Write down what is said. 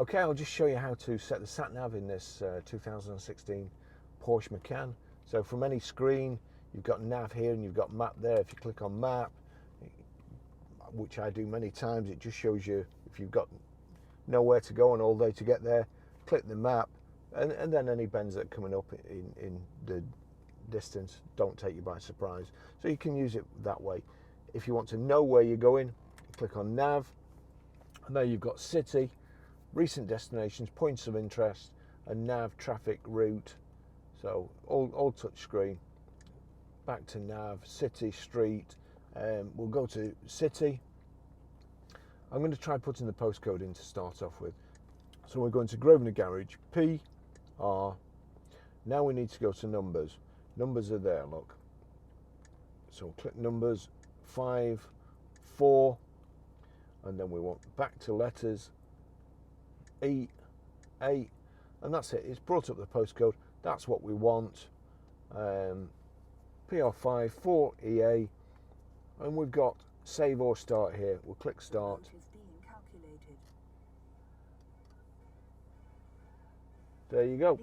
Okay, I'll just show you how to set the sat nav in this 2016 Porsche Macan. So from any screen, you've got nav here and you've got map there. If you click on map, which I do many times, it just shows you if you've got nowhere to go and all day to get there, click the map, and then any bends that are coming up in the distance don't take you by surprise. So you can use it that way. If you want to know where you're going, click on nav, and there you've got city, recent destinations, points of interest, and nav, traffic, route. So all touch screen. Back to nav, city, street. We'll go to city. I'm going to try putting the postcode in to start off with. So we're going to Grosvenor Garage, PR. Now we need to go to numbers. Numbers are there, look. So we'll click numbers, 5, 4, and then we want back to letters, 8, and that's it. It's brought up the postcode. That's what we want. PR5 4EA, and we've got save or start here. We'll click start. There you go.